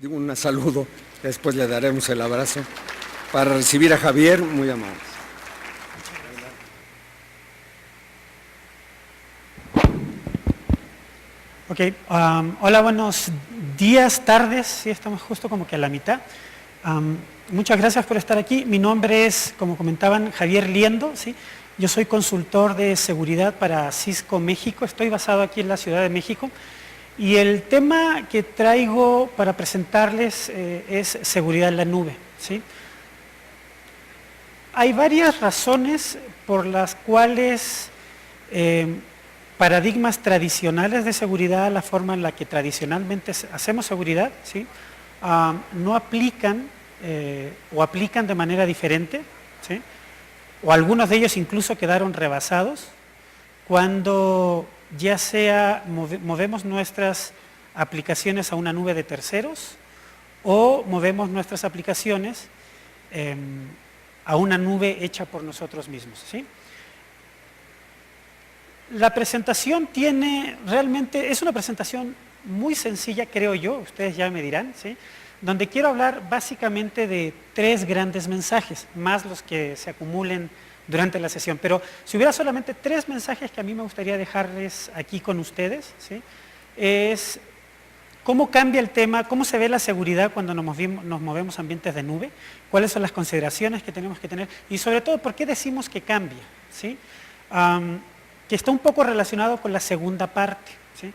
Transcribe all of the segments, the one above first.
Un saludo, después le daremos el abrazo para recibir a Javier, muy amable. Ok, hola, buenos días, tardes, sí, estamos justo como que a la mitad. Muchas gracias por estar aquí. Mi nombre es, como comentaban, Javier Liendo, ¿sí? Yo soy consultor de seguridad para Cisco México, estoy basado aquí en la Ciudad de México. Y el tema que traigo para presentarles es seguridad en la nube, ¿sí? Hay varias razones por las cuales paradigmas tradicionales de seguridad, la forma en la que tradicionalmente hacemos seguridad, ¿sí? No aplican o aplican de manera diferente, ¿sí? O algunos de ellos incluso quedaron rebasados cuando ya sea movemos nuestras aplicaciones a una nube de terceros o movemos nuestras aplicaciones a una nube hecha por nosotros mismos, ¿sí? La presentación es una presentación muy sencilla, creo yo, ustedes ya me dirán, ¿sí? Donde quiero hablar básicamente de 3 grandes mensajes, más los que se acumulen durante la sesión, pero si hubiera solamente 3 mensajes que a mí me gustaría dejarles aquí con ustedes, ¿sí? Es cómo cambia el tema, cómo se ve la seguridad cuando nos movemos a ambientes de nube, cuáles son las consideraciones que tenemos que tener y sobre todo por qué decimos que cambia, ¿sí? Que está un poco relacionado con la segunda parte, ¿sí?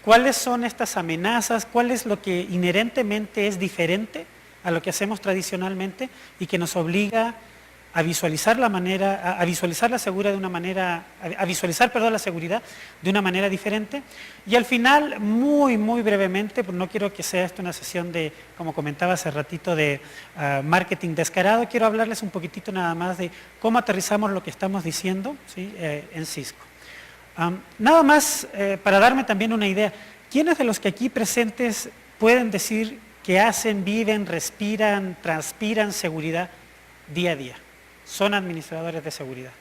¿Cuáles son estas amenazas? ¿Cuál es lo que inherentemente es diferente a lo que hacemos tradicionalmente y que nos obliga a visualizar la seguridad de una manera, la seguridad de una manera diferente? Y al final, muy brevemente, pues no quiero que sea esto una sesión de, como comentaba hace ratito, de marketing descarado, quiero hablarles un poquitito nada más de cómo aterrizamos lo que estamos diciendo, ¿sí? En Cisco. Nada más para darme también una idea, ¿quiénes de los que aquí presentes pueden decir que hacen, viven, respiran, transpiran seguridad día a día? Son administradores de seguridad.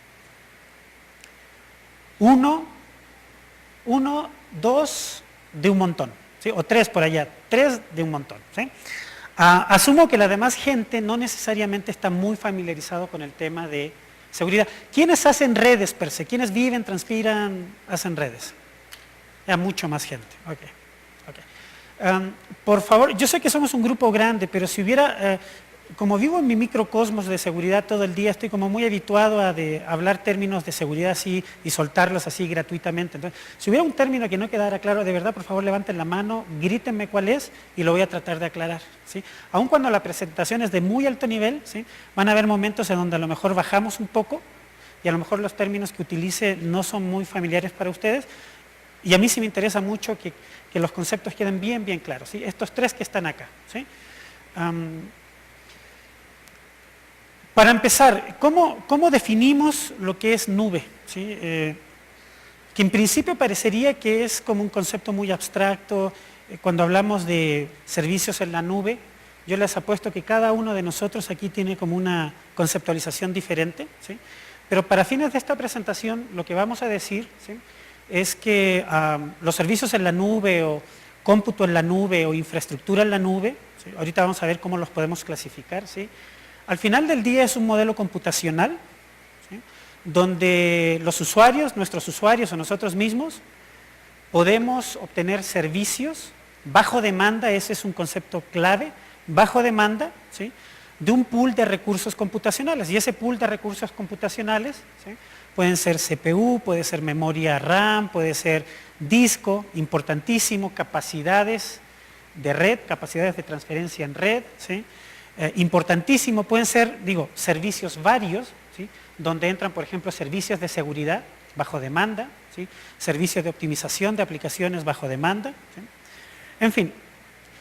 1, 2 de un montón, ¿sí? O 3 por allá, 3 de un montón, ¿sí? Asumo que la demás gente no necesariamente está muy familiarizado con el tema de seguridad. ¿Quiénes hacen redes per se? ¿Quiénes viven, transpiran, hacen redes? Ya mucho más gente. Okay. Por favor, yo sé que somos un grupo grande, pero si hubiera, como vivo en mi microcosmos de seguridad todo el día, estoy como muy habituado a hablar términos de seguridad así y soltarlos así gratuitamente. Entonces, si hubiera un término que no quedara claro, de verdad, por favor, levanten la mano, grítenme cuál es y lo voy a tratar de aclarar, ¿sí? Aun cuando la presentación es de muy alto nivel, ¿sí? Van a haber momentos en donde a lo mejor bajamos un poco y a lo mejor los términos que utilice no son muy familiares para ustedes y a mí sí me interesa mucho que los conceptos queden bien claros, ¿sí? Estos 3 que están acá, ¿sí? Para empezar, ¿cómo definimos lo que es nube? ¿Sí? Que en principio parecería que es como un concepto muy abstracto. Cuando hablamos de servicios en la nube, yo les apuesto que cada uno de nosotros aquí tiene como una conceptualización diferente, ¿sí? Pero para fines de esta presentación, lo que vamos a decir, ¿sí? Es que los servicios en la nube o cómputo en la nube o infraestructura en la nube, ¿sí? Ahorita vamos a ver cómo los podemos clasificar, ¿sí? Al final del día es un modelo computacional, ¿sí? Donde los usuarios, nuestros usuarios o nosotros mismos, podemos obtener servicios bajo demanda, ese es un concepto clave, bajo demanda, ¿sí? De un pool de recursos computacionales. Y ese pool de recursos computacionales, ¿sí? Pueden ser CPU, puede ser memoria RAM, puede ser disco, importantísimo, capacidades de red, capacidades de transferencia en red, ¿sí? Importantísimo, pueden ser, servicios varios, ¿sí? Donde entran, por ejemplo, servicios de seguridad bajo demanda, ¿sí? Servicios de optimización de aplicaciones bajo demanda, ¿sí? En fin,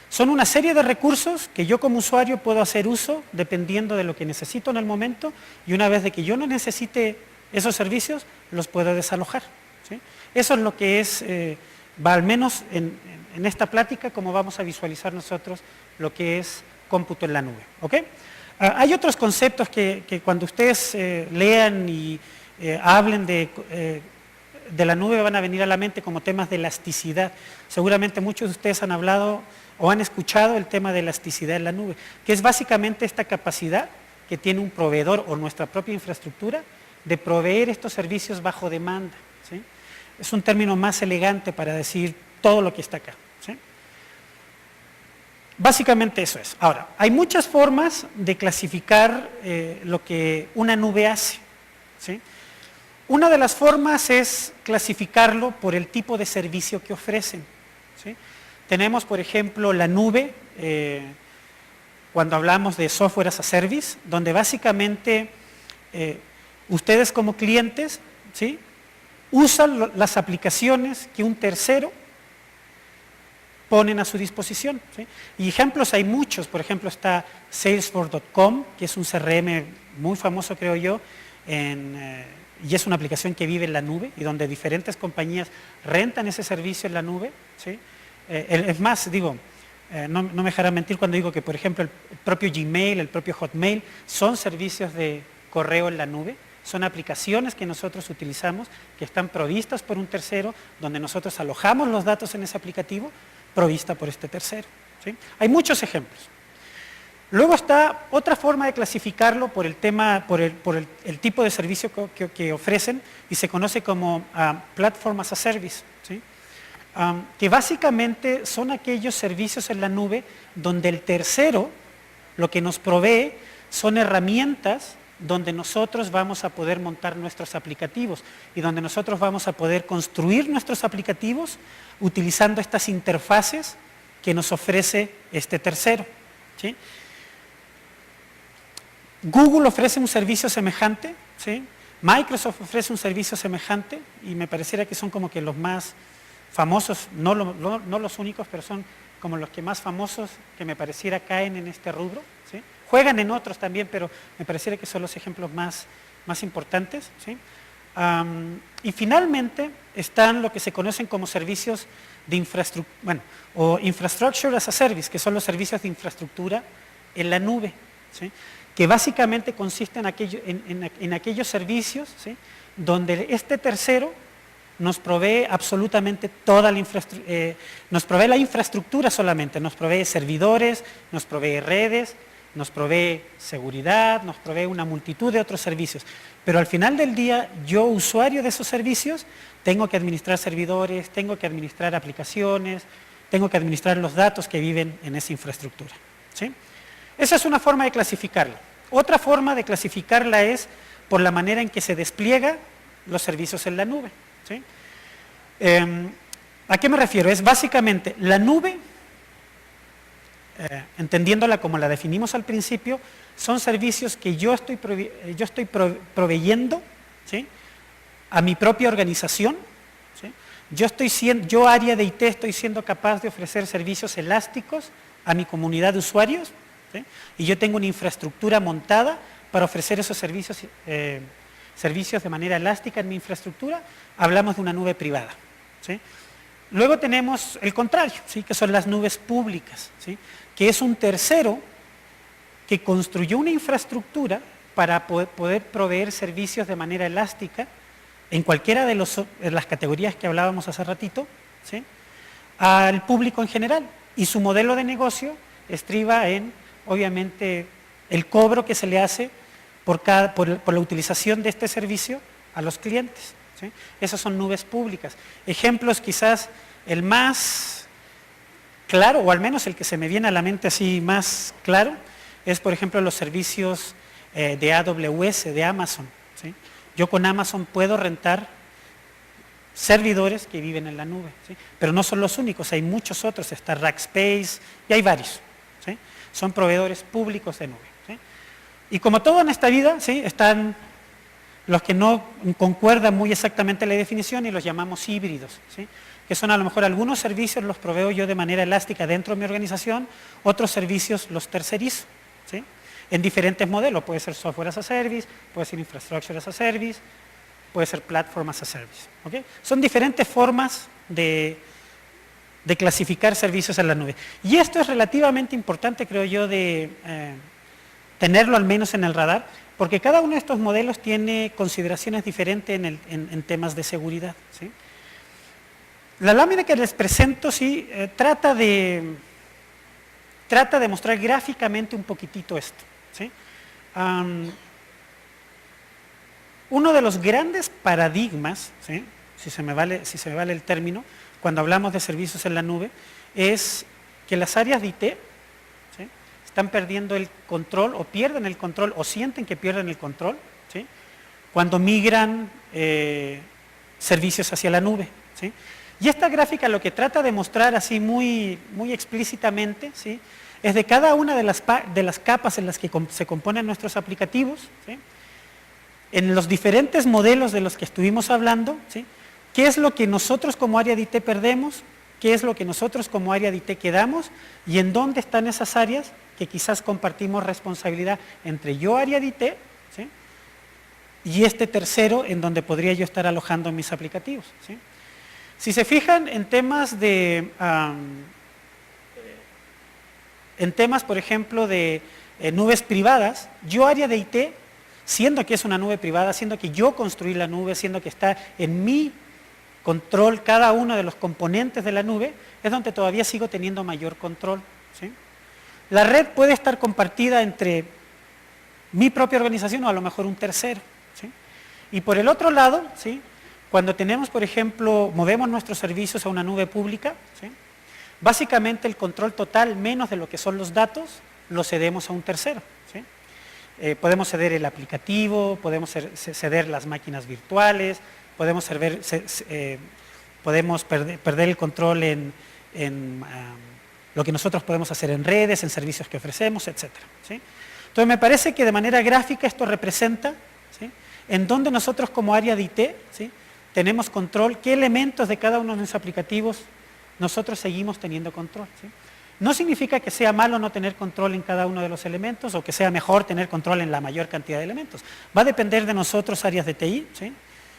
son una serie de recursos que yo como usuario puedo hacer uso dependiendo de lo que necesito en el momento y una vez de que yo no necesite esos servicios, los puedo desalojar, ¿sí? Eso es lo que es, va al menos en esta plática, como vamos a visualizar nosotros lo que es cómputo en la nube, ¿ok? Hay otros conceptos que cuando ustedes lean y hablen de la nube van a venir a la mente como temas de elasticidad. Seguramente muchos de ustedes han hablado o han escuchado el tema de elasticidad en la nube, que es básicamente esta capacidad que tiene un proveedor o nuestra propia infraestructura de proveer estos servicios bajo demanda, ¿sí? Es un término más elegante para decir todo lo que está acá, ¿sí? Básicamente eso es. Ahora, hay muchas formas de clasificar lo que una nube hace, ¿sí? Una de las formas es clasificarlo por el tipo de servicio que ofrecen, ¿sí? Tenemos, por ejemplo, la nube, cuando hablamos de software as a service, donde básicamente ustedes como clientes, ¿sí?, usan las aplicaciones que un tercero ponen a su disposición, ¿sí? Y ejemplos hay muchos. Por ejemplo, está Salesforce.com, que es un CRM muy famoso, creo yo, y es una aplicación que vive en la nube y donde diferentes compañías rentan ese servicio en la nube, ¿sí? Es más, digo, no me dejará mentir cuando digo que, por ejemplo, el propio Gmail, el propio Hotmail, son servicios de correo en la nube, son aplicaciones que nosotros utilizamos, que están provistas por un tercero, donde nosotros alojamos los datos en ese aplicativo, provista por este tercero, ¿sí? Hay muchos ejemplos. Luego está otra forma de clasificarlo por el tipo de servicio que ofrecen y se conoce como Platform as a Service, ¿sí? Que básicamente son aquellos servicios en la nube donde el tercero lo que nos provee son herramientas donde nosotros vamos a poder montar nuestros aplicativos y donde nosotros vamos a poder construir nuestros aplicativos utilizando estas interfaces que nos ofrece este tercero, ¿sí? Google ofrece un servicio semejante, ¿sí? Microsoft ofrece un servicio semejante y me pareciera que son como que los más famosos, no los únicos, pero son como los que más famosos que me pareciera caen en este rubro, ¿sí? Juegan en otros también, pero me pareciera que son los ejemplos más importantes, ¿sí? Y finalmente están lo que se conocen como servicios de infraestructura, o Infrastructure as a Service, que son los servicios de infraestructura en la nube, ¿sí?, que básicamente consisten en aquellos servicios, ¿sí?, donde este tercero nos provee absolutamente toda la infraestructura, nos provee la infraestructura solamente, nos provee servidores, nos provee redes, nos provee seguridad, nos provee una multitud de otros servicios. Pero al final del día, yo, usuario de esos servicios, tengo que administrar servidores, tengo que administrar aplicaciones, tengo que administrar los datos que viven en esa infraestructura, ¿sí? Esa es una forma de clasificarla. Otra forma de clasificarla es por la manera en que se despliega los servicios en la nube, ¿sí? ¿A qué me refiero? Es básicamente la nube, entendiéndola como la definimos al principio, son servicios que yo estoy proveyendo, ¿sí?, a mi propia organización, ¿sí? Yo, área de IT, estoy siendo capaz de ofrecer servicios elásticos a mi comunidad de usuarios, ¿sí?, y yo tengo una infraestructura montada para ofrecer esos servicios de manera elástica en mi infraestructura. Hablamos de una nube privada, ¿sí? Luego tenemos el contrario, ¿sí?, que son las nubes públicas, ¿sí?, que es un tercero que construyó una infraestructura para poder proveer servicios de manera elástica en cualquiera de las categorías que hablábamos hace ratito, ¿sí?, al público en general. Y su modelo de negocio estriba en, obviamente, el cobro que se le hace por la utilización de este servicio a los clientes, ¿sí? Esas son nubes públicas. Ejemplos, quizás el más claro, o al menos el que se me viene a la mente así más claro, es, por ejemplo, los servicios de AWS, de Amazon, ¿sí? Yo con Amazon puedo rentar servidores que viven en la nube, ¿sí? Pero no son los únicos, hay muchos otros, está Rackspace y hay varios, ¿sí? Son proveedores públicos de nube, ¿sí? Y como todo en esta vida, ¿sí?, están los que no concuerdan muy exactamente la definición y los llamamos híbridos, ¿sí?, que son a lo mejor algunos servicios los proveo yo de manera elástica dentro de mi organización, otros servicios los tercerizo, ¿sí?, en diferentes modelos. Puede ser software as a service, puede ser infrastructure as a service, puede ser platform as a service, ¿okay? Son diferentes formas de clasificar servicios en la nube. Y esto es relativamente importante, creo yo, de tenerlo al menos en el radar, porque cada uno de estos modelos tiene consideraciones diferentes en temas de seguridad, ¿sí? La lámina que les presento, sí, trata de mostrar gráficamente un poquitito esto, ¿sí? Uno de los grandes paradigmas, ¿sí?, si se me vale el término, cuando hablamos de servicios en la nube, es que las áreas de IT, ¿sí?, están perdiendo el control o pierden el control o sienten que pierden el control, ¿sí?, cuando migran servicios hacia la nube, ¿sí? Y esta gráfica lo que trata de mostrar así muy explícitamente, ¿sí?, es de cada una de las capas en las que se componen nuestros aplicativos, ¿sí?, en los diferentes modelos de los que estuvimos hablando, ¿sí?, qué es lo que nosotros como área de IT perdemos, qué es lo que nosotros como área de IT quedamos y en dónde están esas áreas que quizás compartimos responsabilidad entre yo, área de IT, ¿sí?, y este tercero en donde podría yo estar alojando mis aplicativos, ¿sí? Si se fijan en temas por ejemplo, de nubes privadas, yo área de IT, siendo que es una nube privada, siendo que yo construí la nube, siendo que está en mi control cada uno de los componentes de la nube, es donde todavía sigo teniendo mayor control, ¿sí? La red puede estar compartida entre mi propia organización o a lo mejor un tercero, ¿sí? Y por el otro lado, ¿sí?, cuando tenemos, por ejemplo, movemos nuestros servicios a una nube pública, ¿sí?, básicamente el control total, menos de lo que son los datos, lo cedemos a un tercero, ¿sí? Podemos ceder el aplicativo, podemos ceder las máquinas virtuales, podemos perder el control en lo que nosotros podemos hacer en redes, en servicios que ofrecemos, etc., ¿sí? Entonces me parece que de manera gráfica esto representa, ¿sí?, en donde nosotros como área de IT, ¿sí?, tenemos control, qué elementos de cada uno de nuestros aplicativos nosotros seguimos teniendo control, ¿sí? No significa que sea malo no tener control en cada uno de los elementos o que sea mejor tener control en la mayor cantidad de elementos. Va a depender de nosotros, áreas de TI, ¿sí?,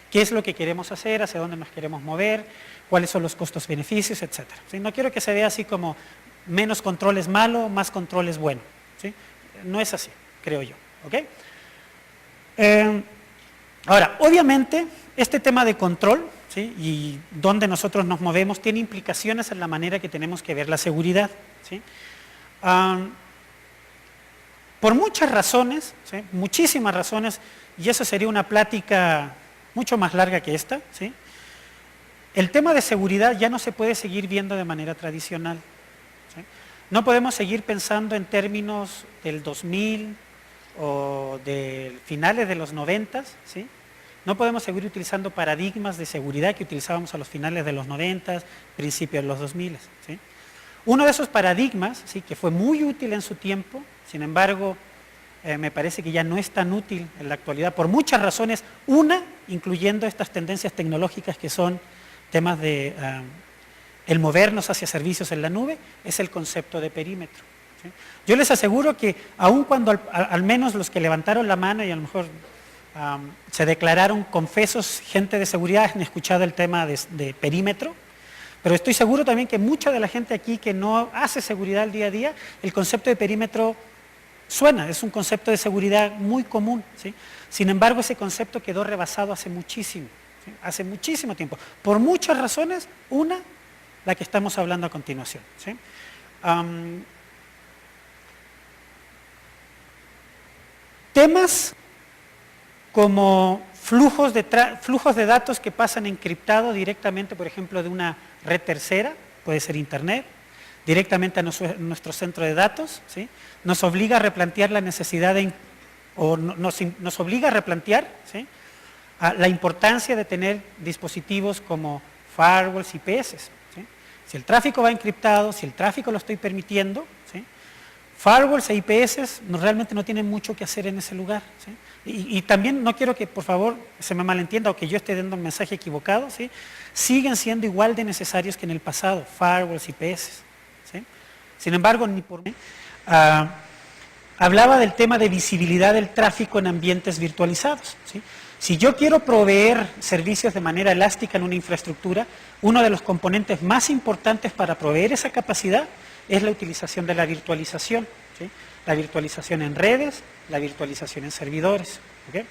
qué es lo que queremos hacer, hacia dónde nos queremos mover, cuáles son los costos-beneficios, etc., ¿sí? No quiero que se vea así como menos control es malo, más control es bueno, ¿sí? No es así, creo yo, ¿ok? Ahora, obviamente, este tema de control, ¿sí?, y dónde nosotros nos movemos, tiene implicaciones en la manera que tenemos que ver la seguridad, ¿sí? Por muchas razones, ¿sí?, muchísimas razones, y eso sería una plática mucho más larga que esta, ¿sí?, el tema de seguridad ya no se puede seguir viendo de manera tradicional, ¿sí? No podemos seguir pensando en términos del 2000 o de finales de los 90, ¿sí? No podemos seguir utilizando paradigmas de seguridad que utilizábamos a los finales de los 90, principios de los 2000, ¿sí? Uno de esos paradigmas, ¿sí?, que fue muy útil en su tiempo, sin embargo, me parece que ya no es tan útil en la actualidad por muchas razones, una, incluyendo estas tendencias tecnológicas que son temas de el movernos hacia servicios en la nube, es el concepto de perímetro, ¿sí? Yo les aseguro que aun cuando al menos los que levantaron la mano y a lo mejor se declararon confesos, gente de seguridad, han escuchado el tema de perímetro, pero estoy seguro también que mucha de la gente aquí que no hace seguridad al día a día, el concepto de perímetro suena, es un concepto de seguridad muy común, ¿sí? Sin embargo, ese concepto quedó rebasado hace muchísimo, ¿sí?, hace muchísimo tiempo, por muchas razones, una, la que estamos hablando a continuación, ¿sí? Temas como flujos de datos que pasan encriptados directamente, por ejemplo, de una red tercera, puede ser internet, directamente a nuestro centro de datos, ¿sí?, nos obliga a replantear la necesidad nos obliga a replantear, ¿sí?, la importancia de tener dispositivos como firewalls, IPS, ¿sí? Si el tráfico va encriptado, si el tráfico lo estoy permitiendo, ¿sí?, firewalls e IPS realmente no tienen mucho que hacer en ese lugar, ¿sí? Y también no quiero que, por favor, se me malentienda o que yo esté dando un mensaje equivocado, ¿sí?, siguen siendo igual de necesarios que en el pasado, firewalls, IPS, ¿sí? Sin embargo, ni por mí. Hablaba del tema de visibilidad del tráfico en ambientes virtualizados, ¿sí? Si yo quiero proveer servicios de manera elástica en una infraestructura, uno de los componentes más importantes para proveer esa capacidad es la utilización de la virtualización, ¿sí? la virtualización en redes, la virtualización en servidores. ¿Okay?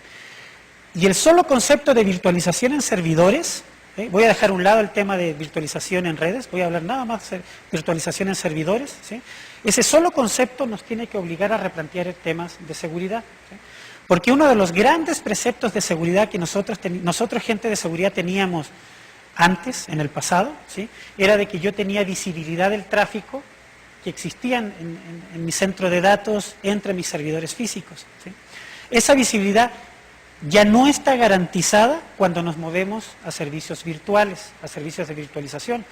Y el solo concepto de virtualización en servidores, voy a dejar a un lado el tema de virtualización en redes, voy a hablar nada más de virtualización en servidores. ¿Sí? Ese solo concepto nos tiene que obligar a replantear temas de seguridad. ¿Sí? Porque uno de los grandes preceptos de seguridad que nosotros gente de seguridad teníamos antes, en el pasado, ¿sí? Era de que yo tenía visibilidad del tráfico que existía en mi centro de datos entre mis servidores físicos. ¿Sí? Esa visibilidad ya no está garantizada cuando nos movemos a servicios virtuales, a servicios de virtualización.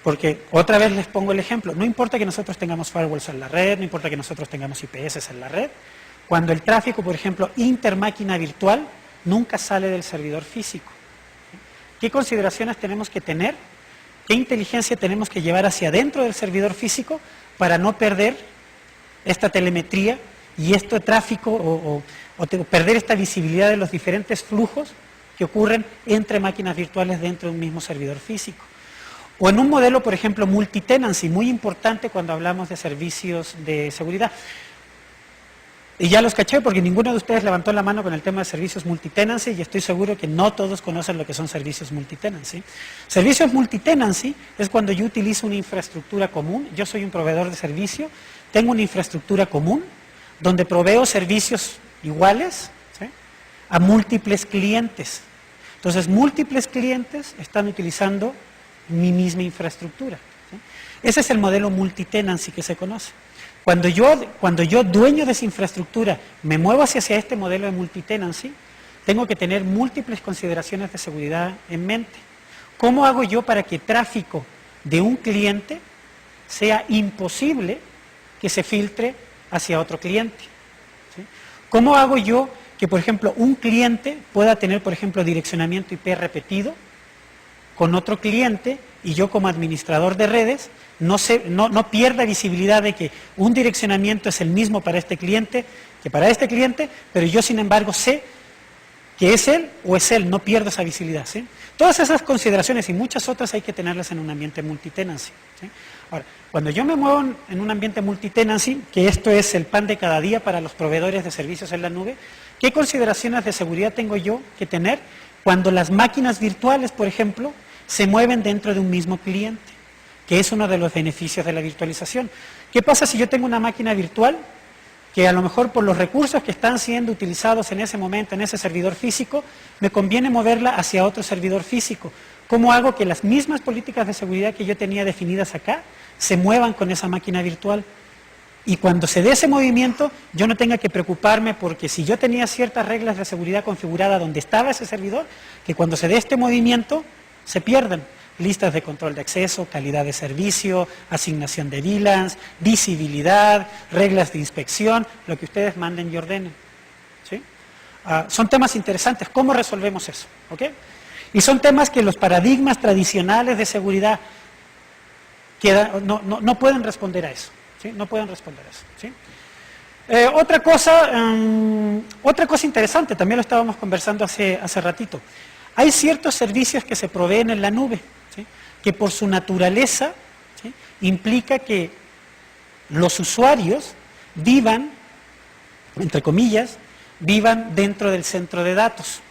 Porque, otra vez les pongo el ejemplo, no importa que nosotros tengamos firewalls en la red, no importa que nosotros tengamos IPS en la red, cuando el tráfico, por ejemplo, intermáquina virtual, nunca sale del servidor físico. ¿Qué consideraciones tenemos que tener? ¿Qué inteligencia tenemos que llevar hacia adentro del servidor físico para no perder esta telemetría y este tráfico o perder esta visibilidad de los diferentes flujos que ocurren entre máquinas virtuales dentro de un mismo servidor físico? O en un modelo, por ejemplo, multitenancy, muy importante cuando hablamos de servicios de seguridad. Y ya los caché porque ninguno de ustedes levantó la mano con el tema de servicios multitenancy y estoy seguro que no todos conocen lo que son servicios multitenancy. Servicios multitenancy es cuando yo utilizo una infraestructura común, yo soy un proveedor de servicio, tengo una infraestructura común donde proveo servicios iguales, ¿sí?, a múltiples clientes. Entonces, múltiples clientes están utilizando mi misma infraestructura. ¿Sí? Ese es el modelo multitenancy que se conoce. Cuando yo, dueño de esa infraestructura, me muevo hacia este modelo de multitenancy, tengo que tener múltiples consideraciones de seguridad en mente. ¿Cómo hago yo para que tráfico de un cliente sea imposible que se filtre hacia otro cliente? ¿Sí? ¿Cómo hago yo que, por ejemplo, un cliente pueda tener, por ejemplo, direccionamiento IP repetido con otro cliente y yo como administrador de redes no pierda visibilidad de que un direccionamiento es el mismo para este cliente que para este cliente, pero yo sin embargo sé que es él o es él, no pierdo esa visibilidad. ¿Sí? Todas esas consideraciones y muchas otras hay que tenerlas en un ambiente multitenancy. ¿Sí? Ahora, cuando yo me muevo en un ambiente multitenancy, que esto es el pan de cada día para los proveedores de servicios en la nube, ¿qué consideraciones de seguridad tengo yo que tener cuando las máquinas virtuales, por ejemplo, se mueven dentro de un mismo cliente? Que es uno de los beneficios de la virtualización. ¿Qué pasa si yo tengo una máquina virtual que a lo mejor por los recursos que están siendo utilizados en ese momento, en ese servidor físico, me conviene moverla hacia otro servidor físico? ¿Cómo hago que las mismas políticas de seguridad que yo tenía definidas acá se muevan con esa máquina virtual? Y cuando se dé ese movimiento, yo no tenga que preocuparme porque si yo tenía ciertas reglas de seguridad configuradas donde estaba ese servidor, que cuando se dé este movimiento, se pierdan. Listas de control de acceso, calidad de servicio, asignación de VLANs, visibilidad, reglas de inspección, lo que ustedes manden y ordenen. ¿Sí? Son temas interesantes. ¿Cómo resolvemos eso? ¿Okay? Y son temas que los paradigmas tradicionales de seguridad no pueden responder a eso. ¿Sí? No pueden responder a eso. ¿Sí? Otra cosa interesante, también lo estábamos conversando hace ratito. Hay ciertos servicios que se proveen en la nube, ¿sí?, que por su naturaleza, ¿sí?, implica que los usuarios vivan, entre comillas, vivan dentro del centro de datos.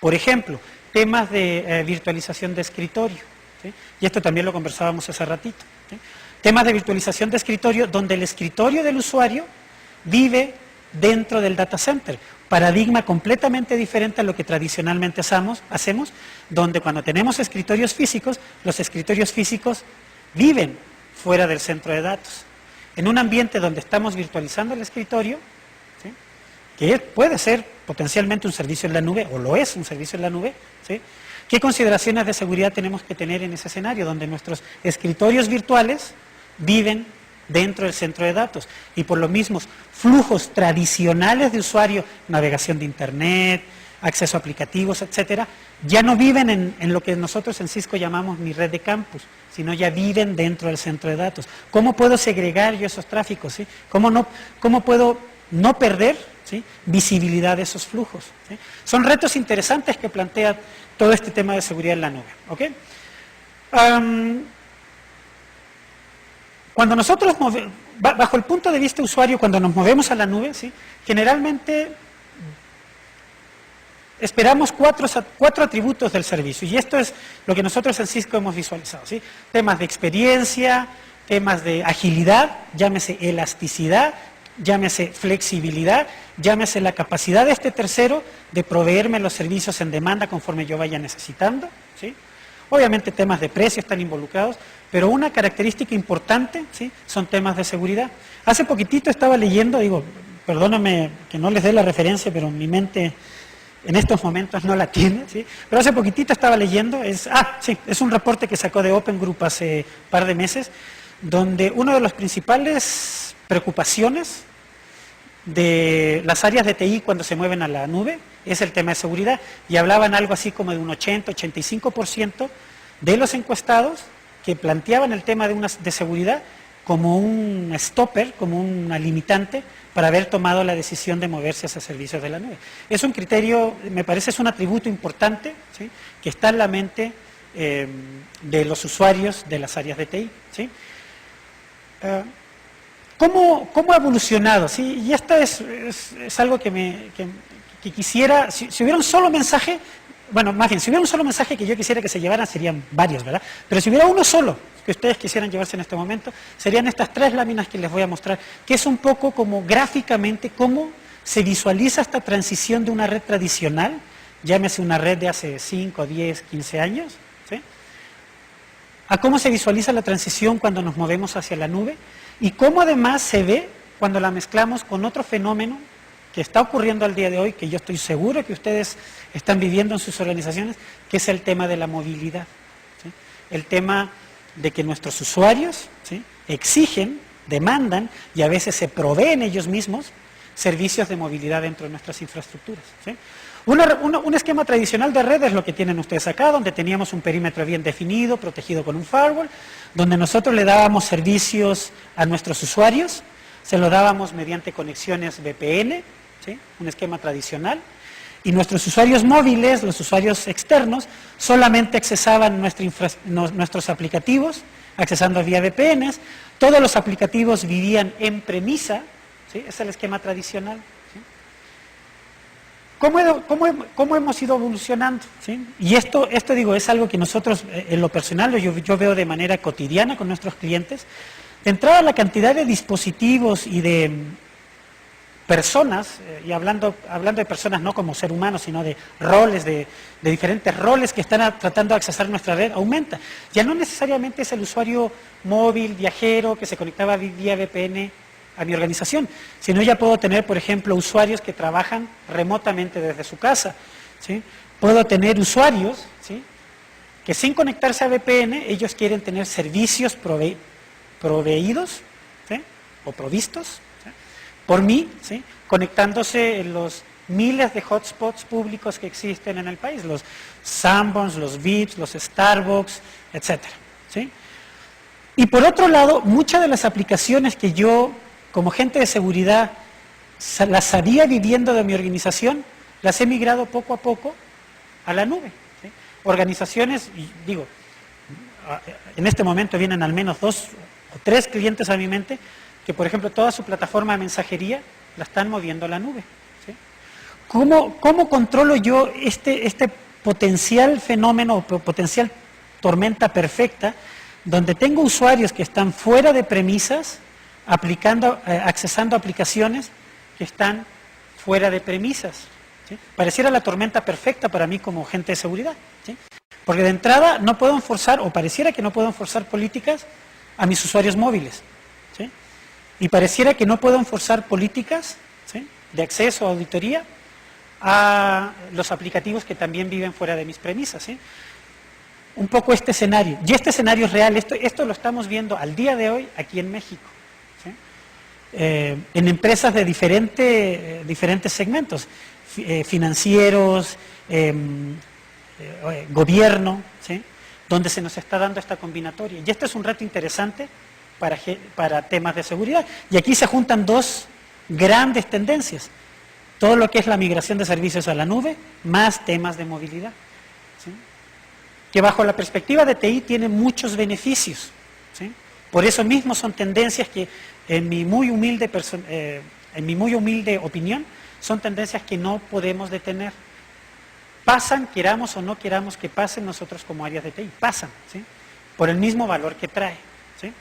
Por ejemplo, temas de virtualización de escritorio, ¿sí?, y esto también lo conversábamos hace ratito. ¿Sí? Temas de virtualización de escritorio donde el escritorio del usuario vive dentro del data center. Paradigma completamente diferente a lo que tradicionalmente hacemos, donde cuando tenemos escritorios físicos, los escritorios físicos viven fuera del centro de datos. En un ambiente donde estamos virtualizando el escritorio, ¿sí?, que puede ser potencialmente un servicio en la nube, o lo es un servicio en la nube, ¿sí?, ¿qué consideraciones de seguridad tenemos que tener en ese escenario, donde nuestros escritorios virtuales viven dentro del centro de datos? Y por los mismos flujos tradicionales de usuario, navegación de internet, acceso a aplicativos, etcétera, ya no viven en lo que nosotros en Cisco llamamos mi red de campus, sino ya viven dentro del centro de datos. ¿Cómo puedo segregar yo esos tráficos? ¿Sí? ¿Cómo puedo no perder, ¿sí?, visibilidad de esos flujos? ¿Sí? Son retos interesantes que plantea todo este tema de seguridad en la nube. ¿Okay? Cuando nosotros bajo el punto de vista usuario, cuando nos movemos a la nube, ¿sí? Generalmente esperamos cuatro atributos del servicio, y esto es lo que nosotros en Cisco hemos visualizado, ¿sí? Temas de experiencia, temas de agilidad, llámese elasticidad, llámese flexibilidad, llámese la capacidad de este tercero de proveerme los servicios en demanda conforme yo vaya necesitando, ¿sí? Obviamente temas de precio están involucrados, pero una característica importante, ¿sí? Son temas de seguridad. Hace poquitito estaba leyendo, digo, perdóname que no les dé la referencia, pero mi mente en estos momentos no la tiene, ¿sí? Pero hace poquitito estaba leyendo, es un reporte que sacó de Open Group hace un par de meses, donde una de las principales preocupaciones de las áreas de TI cuando se mueven a la nube es el tema de seguridad, y hablaban algo así como de un 80-85% de los encuestados que planteaban el tema de seguridad como un stopper, como una limitante para haber tomado la decisión de moverse hacia servicios de la nube. Es un criterio, me parece, es un atributo importante, ¿sí? Que está en la mente de los usuarios de las áreas de TI, ¿sí? ¿Cómo ha evolucionado? ¿Sí? Y esto es algo que quisiera, si hubiera un solo mensaje, bueno, más bien, si hubiera un solo mensaje que yo quisiera que se llevaran, serían varios, ¿verdad? Pero si hubiera uno solo que ustedes quisieran llevarse en este momento, serían estas 3 láminas que les voy a mostrar, que es un poco como gráficamente cómo se visualiza esta transición de una red tradicional, llámese una red de hace 5, 10, 15 años, ¿sí? A cómo se visualiza la transición cuando nos movemos hacia la nube, y cómo además se ve cuando la mezclamos con otro fenómeno que está ocurriendo al día de hoy, que yo estoy seguro que ustedes están viviendo en sus organizaciones, que es el tema de la movilidad, ¿sí? El tema de que nuestros usuarios, ¿sí? Exigen, demandan y a veces se proveen ellos mismos servicios de movilidad dentro de nuestras infraestructuras, ¿sí? Un esquema tradicional de red es lo que tienen ustedes acá, donde teníamos un perímetro bien definido, protegido con un firewall, donde nosotros le dábamos servicios a nuestros usuarios, se lo dábamos mediante conexiones VPN, ¿sí? Un esquema tradicional, y nuestros usuarios móviles, los usuarios externos, solamente accesaban nuestros aplicativos, accesando vía VPNs, todos los aplicativos vivían en premisa, ¿sí? Es el esquema tradicional. ¿Cómo hemos ido evolucionando? ¿Sí? Y esto digo, es algo que nosotros, en lo personal, yo veo de manera cotidiana con nuestros clientes. De entrada, la cantidad de dispositivos y de personas, y hablando de personas no como ser humano, sino de roles, de diferentes roles que están tratando de accesar nuestra red, aumenta. Ya no necesariamente es el usuario móvil, viajero, que se conectaba vía VPN a mi organización, sino ya puedo tener, por ejemplo, usuarios que trabajan remotamente desde su casa, ¿sí? Puedo tener usuarios, ¿sí? Que sin conectarse a VPN, ellos quieren tener servicios proveídos, ¿sí? O provistos, ¿sí? Por mí, ¿sí? Conectándose en los miles de hotspots públicos que existen en el país, los Sanborns, los Vips, los Starbucks, etcétera, ¿sí? Y por otro lado, muchas de las aplicaciones que yo, como gente de seguridad, las sabía viviendo de mi organización, las he migrado poco a poco a la nube, ¿sí? Organizaciones, y digo, en este momento vienen al menos 2 o 3 clientes a mi mente, que por ejemplo toda su plataforma de mensajería la están moviendo a la nube, ¿sí? ¿Cómo controlo yo este potencial fenómeno o potencial tormenta perfecta, donde tengo usuarios que están fuera de premisas, accesando aplicaciones que están fuera de premisas, ¿sí? Pareciera la tormenta perfecta para mí como gente de seguridad, ¿sí? Porque de entrada no puedo enforzar, o pareciera que no puedo enforzar políticas a mis usuarios móviles, ¿sí? Y pareciera que no puedo enforzar políticas, ¿sí? De acceso a auditoría a los aplicativos que también viven fuera de mis premisas, ¿sí? Un poco este escenario, y este escenario es real, esto lo estamos viendo al día de hoy aquí en México, ¿sí? En empresas de diferentes segmentos, financieros, gobierno, ¿sí? Donde se nos está dando esta combinatoria. Y este es un reto interesante para temas de seguridad. Y aquí se juntan 2 grandes tendencias. Todo lo que es la migración de servicios a la nube, más temas de movilidad, ¿sí? Que bajo la perspectiva de TI tiene muchos beneficios, ¿sí? Por eso mismo son tendencias que en mi muy humilde opinión, son tendencias que no podemos detener. Pasan, queramos o no queramos que pasen nosotros como áreas de TI, pasan, ¿sí? Por el mismo valor que trae, ¿sí?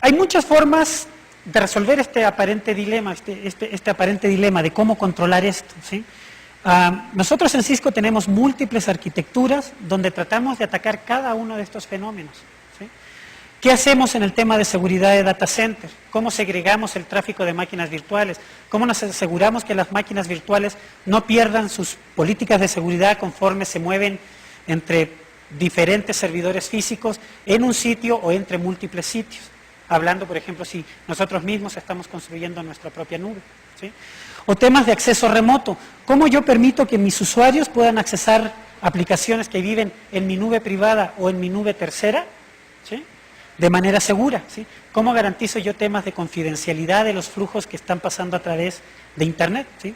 Hay muchas formas de resolver este aparente dilema, este aparente dilema de cómo controlar esto, ¿sí? Nosotros en Cisco tenemos múltiples arquitecturas donde tratamos de atacar cada uno de estos fenómenos, ¿sí? ¿Qué hacemos en el tema de seguridad de data center? ¿Cómo segregamos el tráfico de máquinas virtuales? ¿Cómo nos aseguramos que las máquinas virtuales no pierdan sus políticas de seguridad conforme se mueven entre diferentes servidores físicos en un sitio o entre múltiples sitios? Hablando, por ejemplo, si nosotros mismos estamos construyendo nuestra propia nube, ¿sí? O temas de acceso remoto. ¿Cómo yo permito que mis usuarios puedan accesar aplicaciones que viven en mi nube privada o en mi nube tercera, ¿sí? De manera segura, ¿sí? ¿Cómo garantizo yo temas de confidencialidad de los flujos que están pasando a través de Internet, ¿sí?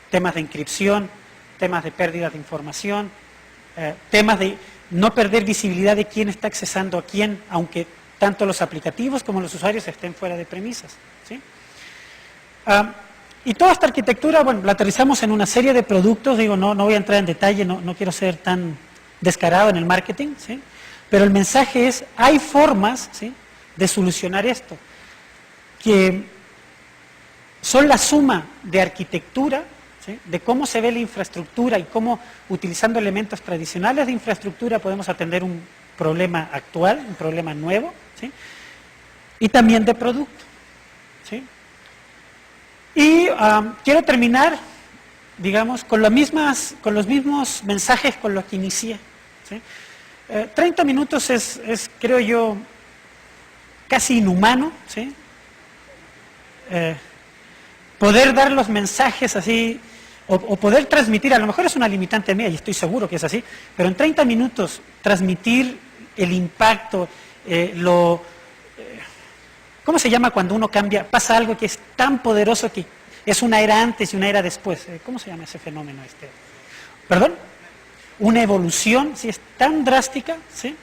Temas de encripción, temas de pérdida de información, temas de no perder visibilidad de quién está accesando a quién, aunque tanto los aplicativos como los usuarios estén fuera de premisas, ¿sí? Y toda esta arquitectura, bueno, la aterrizamos en una serie de productos, digo, no voy a entrar en detalle, no quiero ser tan descarado en el marketing, ¿sí? Pero el mensaje es, hay formas, ¿sí?, de solucionar esto, que son la suma de arquitectura, ¿sí?, de cómo se ve la infraestructura y cómo utilizando elementos tradicionales de infraestructura podemos atender un problema actual, un problema nuevo, ¿sí?, y también de producto, ¿sí? Y quiero terminar, digamos, con los mismos mensajes con los que inicié, ¿sí? 30 minutos es, creo yo, casi inhumano, ¿sí? Poder dar los mensajes así, o poder transmitir, a lo mejor es una limitante mía y estoy seguro que es así, pero en 30 minutos transmitir el impacto, ¿cómo se llama cuando uno cambia, pasa algo que es tan poderoso que es una era antes y una era después? ¿Cómo se llama ese fenómeno? ¿Perdón? Una evolución, ¿sí?, es tan drástica, ¿sí?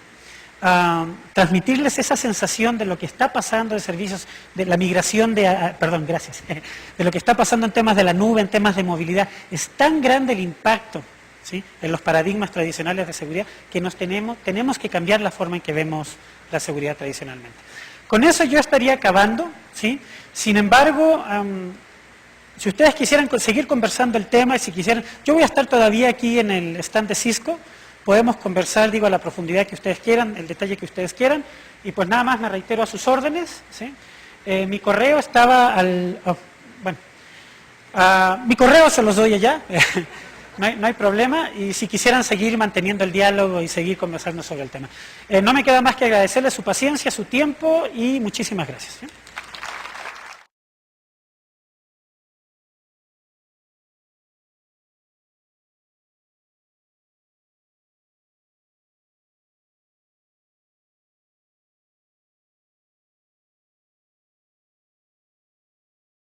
Transmitirles esa sensación de lo que está pasando de servicios, de la migración de lo que está pasando en temas de la nube, en temas de movilidad, es tan grande el impacto, ¿sí?, en los paradigmas tradicionales de seguridad que tenemos que cambiar la forma en que vemos la seguridad tradicionalmente. Con eso yo estaría acabando, ¿sí? Sin embargo, si ustedes quisieran seguir conversando el tema, y si quisieran, yo voy a estar todavía aquí en el stand de Cisco, podemos conversar, digo, a la profundidad que ustedes quieran, el detalle que ustedes quieran, y pues nada más me reitero a sus órdenes, ¿sí? Mi correo estaba mi correo se los doy allá, no hay problema, y si quisieran seguir manteniendo el diálogo y seguir conversando sobre el tema. No me queda más que agradecerles su paciencia, su tiempo, y muchísimas gracias, ¿sí?